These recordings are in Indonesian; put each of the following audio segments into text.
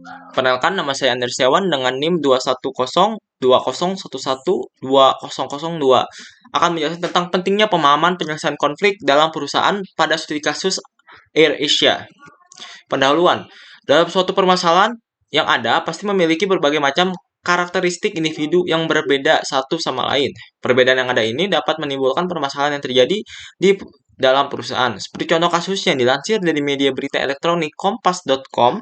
Perkenalkan, nama saya Andreas Setiawan dengan NIM 2102011112002. Akan menjelaskan tentang pentingnya pemahaman penyelesaian konflik dalam perusahaan pada studi kasus AirAsia. Pendahuluan, dalam suatu permasalahan yang ada pasti memiliki berbagai macam karakteristik individu yang berbeda satu sama lain. Perbedaan yang ada ini dapat menimbulkan permasalahan yang terjadi di dalam perusahaan. Seperti contoh kasus yang dilansir dari media berita elektronik kompas.com,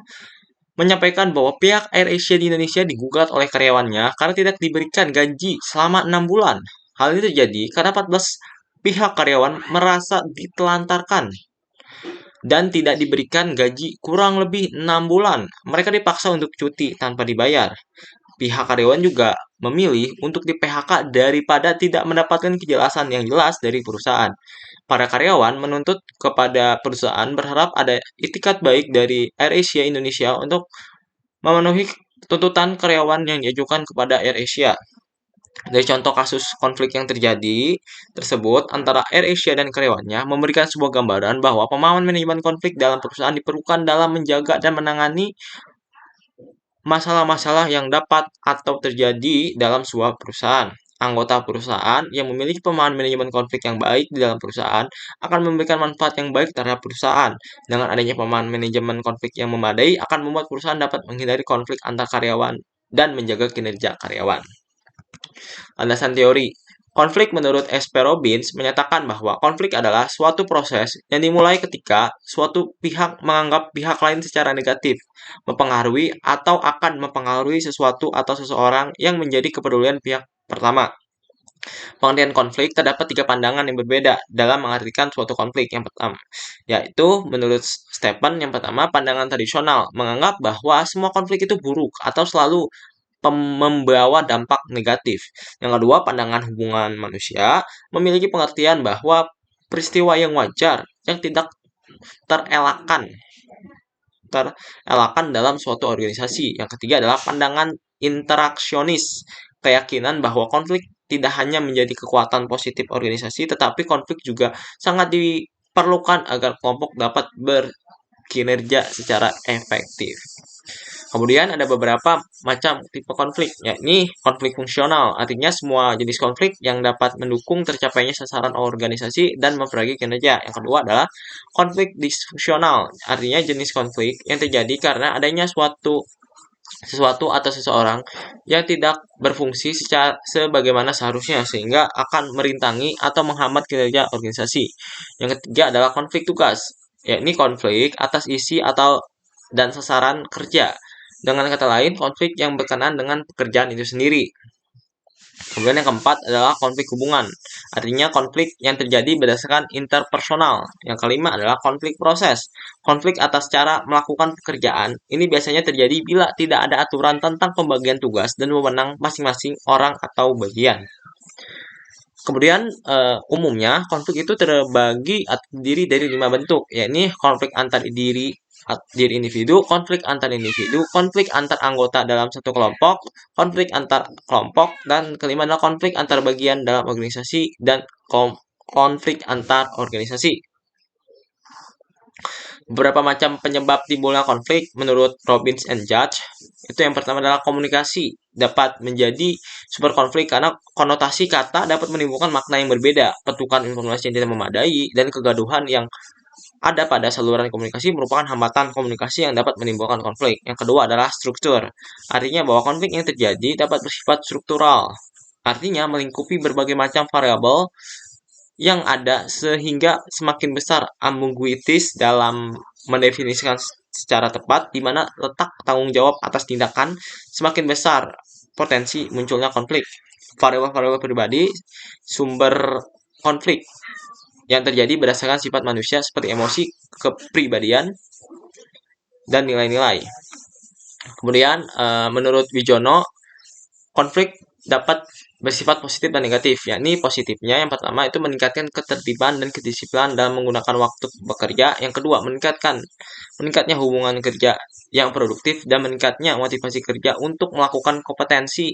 menyampaikan bahwa pihak AirAsia di Indonesia digugat oleh karyawannya karena tidak diberikan gaji selama 6 bulan. Hal ini terjadi karena 14 pihak karyawan merasa ditelantarkan dan tidak diberikan gaji kurang lebih 6 bulan. Mereka dipaksa untuk cuti tanpa dibayar. Pihak karyawan juga memilih untuk di-PHK daripada tidak mendapatkan kejelasan yang jelas dari perusahaan. Para karyawan menuntut kepada perusahaan berharap ada itikat baik dari AirAsia Indonesia untuk memenuhi tuntutan karyawan yang diajukan kepada AirAsia. Dari contoh kasus konflik yang terjadi tersebut antara AirAsia dan karyawannya memberikan sebuah gambaran bahwa pemahaman manajemen konflik dalam perusahaan diperlukan dalam menjaga dan menangani masalah-masalah yang dapat atau terjadi dalam sebuah perusahaan. Anggota perusahaan yang memiliki pemahaman manajemen konflik yang baik di dalam perusahaan akan memberikan manfaat yang baik terhadap perusahaan. Dengan adanya pemahaman manajemen konflik yang memadai akan membuat perusahaan dapat menghindari konflik antar karyawan dan menjaga kinerja karyawan. Landasan teori. Konflik menurut S.P. Robbins menyatakan bahwa konflik adalah suatu proses yang dimulai ketika suatu pihak menganggap pihak lain secara negatif, mempengaruhi atau akan mempengaruhi sesuatu atau seseorang yang menjadi kepedulian pihak pertama. Pengertian konflik terdapat 3 pandangan yang berbeda dalam mengartikan suatu konflik. Yang pertama, yaitu menurut Stephen, yang pertama pandangan tradisional menganggap bahwa semua konflik itu buruk atau selalu membawa dampak negatif. Yang kedua, pandangan hubungan manusia memiliki pengertian bahwa peristiwa yang wajar yang tidak terelakkan dalam suatu organisasi. Yang ketiga adalah pandangan interaksionis, keyakinan bahwa konflik tidak hanya menjadi kekuatan positif organisasi, tetapi konflik juga sangat diperlukan agar kelompok dapat berkinerja secara efektif. Kemudian ada beberapa macam tipe konflik, yakni konflik fungsional, artinya semua jenis konflik yang dapat mendukung tercapainya sasaran organisasi dan memperbaiki kinerja. Yang kedua adalah konflik disfungsional, artinya jenis konflik yang terjadi karena adanya sesuatu atau seseorang yang tidak berfungsi sebagaimana seharusnya sehingga akan merintangi atau menghambat kinerja organisasi. Yang ketiga adalah konflik tugas, yakni konflik atas isi atau dan sasaran kerja. Dengan kata lain, konflik yang berkenaan dengan pekerjaan itu sendiri. Kemudian yang keempat adalah konflik hubungan. Artinya konflik yang terjadi berdasarkan interpersonal. Yang kelima adalah konflik proses. Konflik atas cara melakukan pekerjaan. Ini biasanya terjadi bila tidak ada aturan tentang pembagian tugas dan wewenang masing-masing orang atau bagian. Kemudian umumnya konflik itu terbagi terdiri dari 5 bentuk, yakni konflik antar diri individu, konflik antar individu, konflik antar anggota dalam satu kelompok, konflik antar kelompok, dan kelima adalah konflik antar bagian dalam organisasi dan konflik antar organisasi. Beberapa macam penyebab timbulnya konflik menurut Robbins and Judge. Itu yang pertama adalah komunikasi dapat menjadi sumber konflik karena konotasi kata dapat menimbulkan makna yang berbeda, petukan informasi yang tidak memadai, dan kegaduhan yang ada pada saluran komunikasi merupakan hambatan komunikasi yang dapat menimbulkan konflik. Yang kedua adalah struktur. Artinya bahwa konflik yang terjadi dapat bersifat struktural. Artinya melingkupi berbagai macam variabel yang ada sehingga semakin besar ambiguitas dalam mendefinisikan secara tepat di mana letak tanggung jawab atas tindakan, semakin besar potensi munculnya konflik. Variabel-variabel pribadi sumber konflik yang terjadi berdasarkan sifat manusia seperti emosi, kepribadian, dan nilai-nilai. Kemudian menurut Wijono, konflik dapat bersifat positif dan negatif. Yakni positifnya yang pertama itu meningkatkan ketertiban dan kedisiplinan dalam menggunakan waktu bekerja. Yang kedua, meningkatnya hubungan kerja yang produktif dan meningkatnya motivasi kerja untuk melakukan kompetisi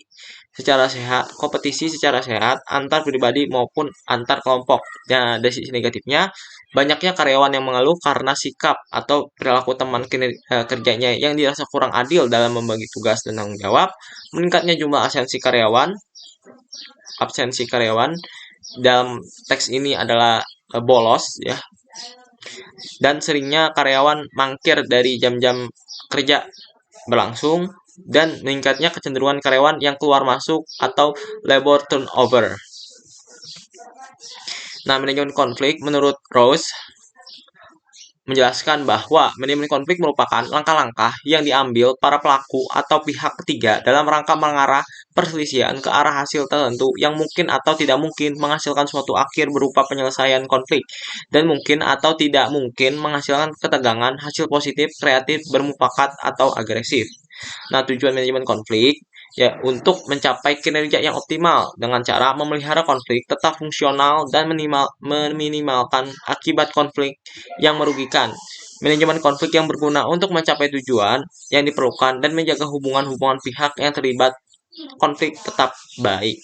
secara sehat antar pribadi maupun antar kelompok. Nah, dari sisi negatifnya, banyaknya karyawan yang mengeluh karena sikap atau perilaku teman kerjanya yang dirasa kurang adil dalam membagi tugas dan tanggung jawab, meningkatnya jumlah absensi karyawan dalam teks ini adalah bolos ya, dan seringnya karyawan mangkir dari jam-jam kerja berlangsung, dan meningkatnya kecenderungan karyawan yang keluar masuk atau labor turnover. Nah, manajemen konflik menurut Rose menjelaskan bahwa manajemen konflik merupakan langkah-langkah yang diambil para pelaku atau pihak ketiga dalam rangka mengarah perselisihan ke arah hasil tertentu yang mungkin atau tidak mungkin menghasilkan suatu akhir berupa penyelesaian konflik, dan mungkin atau tidak mungkin menghasilkan ketegangan, hasil positif, kreatif, bermufakat, atau agresif. Nah, tujuan manajemen konflik ya untuk mencapai kinerja yang optimal dengan cara memelihara konflik tetap fungsional dan meminimalkan akibat konflik yang merugikan. Manajemen konflik yang berguna untuk mencapai tujuan yang diperlukan dan menjaga hubungan-hubungan pihak yang terlibat konflik tetap baik.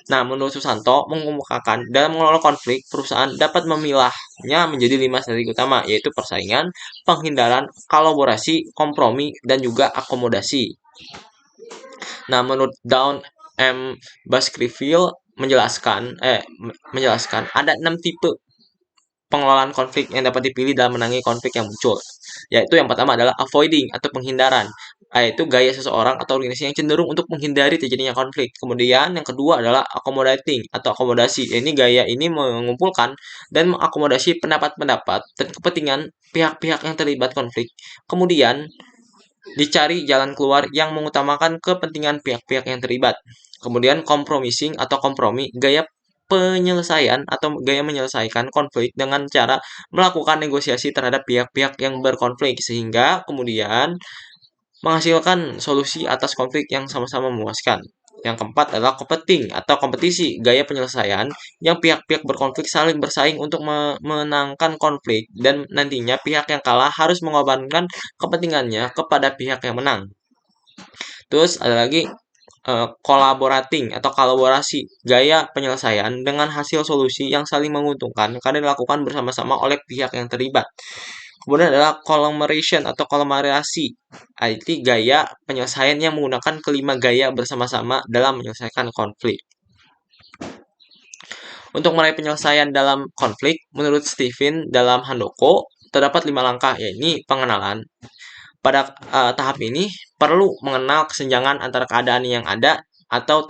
Nah, menurut Susanto, mengemukakan dalam mengelola konflik, perusahaan dapat memilahnya menjadi 5 strategi utama, yaitu persaingan, penghindaran, kolaborasi, kompromi, dan juga akomodasi. Nah, menurut Dawn M. Baskerville menjelaskan ada 6 tipe pengelolaan konflik yang dapat dipilih dalam menangani konflik yang muncul. Yaitu yang pertama adalah avoiding atau penghindaran, yaitu gaya seseorang atau organisasi yang cenderung untuk menghindari terjadinya konflik. Kemudian yang kedua adalah accommodating atau akomodasi. Ini gaya ini mengumpulkan dan mengakomodasi pendapat-pendapat dan kepentingan pihak-pihak yang terlibat konflik. Kemudian dicari jalan keluar yang mengutamakan kepentingan pihak-pihak yang terlibat. Kemudian compromising atau kompromi, gaya penyelesaian atau gaya menyelesaikan konflik dengan cara melakukan negosiasi terhadap pihak-pihak yang berkonflik sehingga kemudian menghasilkan solusi atas konflik yang sama-sama memuaskan. Yang keempat adalah competing atau kompetisi, gaya penyelesaian yang pihak-pihak berkonflik saling bersaing untuk memenangkan konflik dan nantinya pihak yang kalah harus mengorbankan kepentingannya kepada pihak yang menang. Terus ada lagi collaborating atau kolaborasi, gaya penyelesaian dengan hasil solusi yang saling menguntungkan karena dilakukan bersama-sama oleh pihak yang terlibat. Kemudian adalah collaboration atau kolaborasi, IT gaya penyelesaian yang menggunakan kelima gaya bersama-sama dalam menyelesaikan konflik. Untuk meraih penyelesaian dalam konflik, menurut Stephen dalam Handoko, terdapat 5 langkah, yaitu pengenalan. Pada tahap ini, perlu mengenal kesenjangan antara keadaan yang ada atau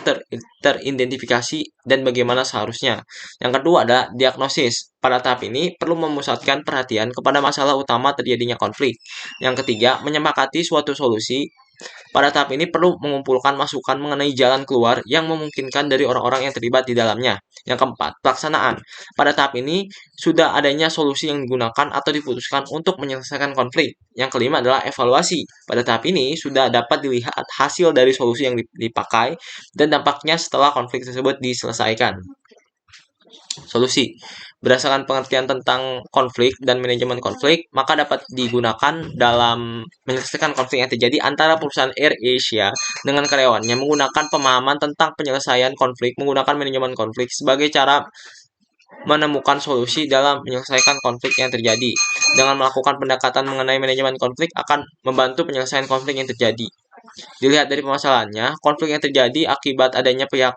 teridentifikasi dan bagaimana seharusnya. Yang kedua adalah diagnosis. Pada tahap ini, perlu memusatkan perhatian kepada masalah utama terjadinya konflik. Yang ketiga, menyepakati suatu solusi. Pada tahap ini perlu mengumpulkan masukan mengenai jalan keluar yang memungkinkan dari orang-orang yang terlibat di dalamnya. Yang keempat, pelaksanaan. Pada tahap ini sudah adanya solusi yang digunakan atau diputuskan untuk menyelesaikan konflik. Yang kelima adalah evaluasi. Pada tahap ini sudah dapat dilihat hasil dari solusi yang dipakai dan dampaknya setelah konflik tersebut diselesaikan. Solusi. Berdasarkan pengertian tentang konflik dan manajemen konflik, maka dapat digunakan dalam menyelesaikan konflik yang terjadi antara perusahaan AirAsia dengan karyawannya menggunakan pemahaman tentang penyelesaian konflik, menggunakan manajemen konflik sebagai cara menemukan solusi dalam menyelesaikan konflik yang terjadi. Dengan melakukan pendekatan mengenai manajemen konflik akan membantu penyelesaian konflik yang terjadi. Dilihat dari permasalahannya, konflik yang terjadi akibat adanya pihak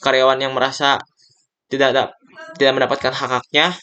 karyawan yang merasa tidak mendapatkan hak-haknya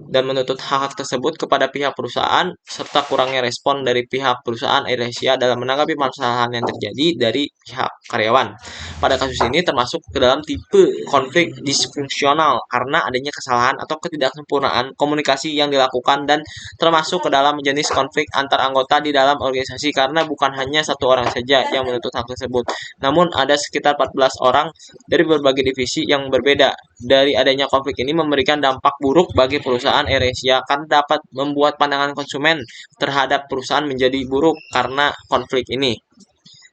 dan menuntut hak-hak tersebut kepada pihak perusahaan serta kurangnya respon dari pihak perusahaan AirAsia dalam menanggapi permasalahan yang terjadi dari pihak karyawan. Pada kasus ini termasuk ke dalam tipe konflik disfungsional karena adanya kesalahan atau ketidaksempurnaan komunikasi yang dilakukan dan termasuk ke dalam jenis konflik antar anggota di dalam organisasi karena bukan hanya satu orang saja yang menuntut hak tersebut, namun ada sekitar 14 orang dari berbagai divisi yang berbeda. Dari adanya konflik ini memberikan dampak buruk bagi perusahaan AirAsia karena dapat membuat pandangan konsumen terhadap perusahaan menjadi buruk karena konflik ini.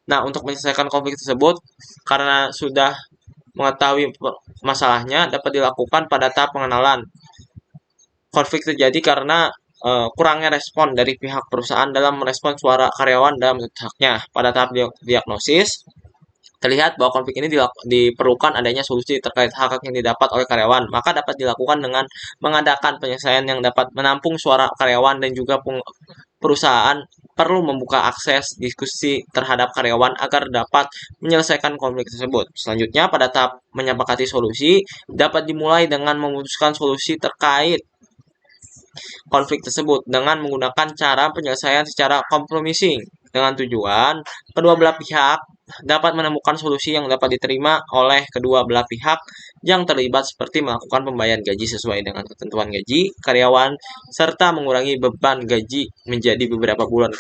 Nah, untuk menyelesaikan konflik tersebut, karena sudah mengetahui masalahnya dapat dilakukan pada tahap pengenalan. Konflik terjadi karena kurangnya respon dari pihak perusahaan dalam merespon suara karyawan dalam menuntut haknya. Pada tahap diagnosis, terlihat bahwa konflik ini diperlukan adanya solusi terkait hak-hak yang didapat oleh karyawan. Maka dapat dilakukan dengan mengadakan penyelesaian yang dapat menampung suara karyawan, dan juga perusahaan perlu membuka akses diskusi terhadap karyawan agar dapat menyelesaikan konflik tersebut. Selanjutnya, pada tahap menyepakati solusi, dapat dimulai dengan memutuskan solusi terkait konflik tersebut dengan menggunakan cara penyelesaian secara kompromising, dengan tujuan kedua belah pihak dapat menemukan solusi yang dapat diterima oleh kedua belah pihak yang terlibat, seperti melakukan pembayaran gaji sesuai dengan ketentuan gaji karyawan, serta mengurangi beban gaji menjadi beberapa bulan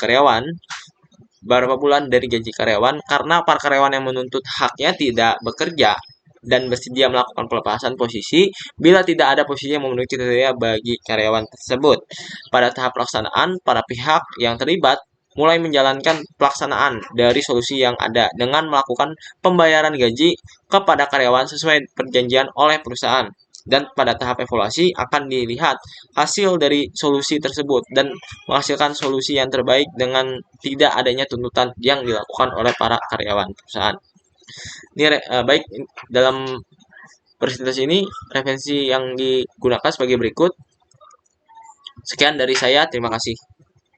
dari gaji karyawan, karena para karyawan yang menuntut haknya tidak bekerja dan bersedia melakukan pelepasan posisi bila tidak ada posisi yang memenuhi kriteria bagi karyawan tersebut. Pada tahap pelaksanaan, para pihak yang terlibat mulai menjalankan pelaksanaan dari solusi yang ada dengan melakukan pembayaran gaji kepada karyawan sesuai perjanjian oleh perusahaan. Dan pada tahap evaluasi akan dilihat hasil dari solusi tersebut dan menghasilkan solusi yang terbaik dengan tidak adanya tuntutan yang dilakukan oleh para karyawan perusahaan. Ini baik, dalam presentasi ini referensi yang digunakan sebagai berikut. Sekian dari saya, terima kasih.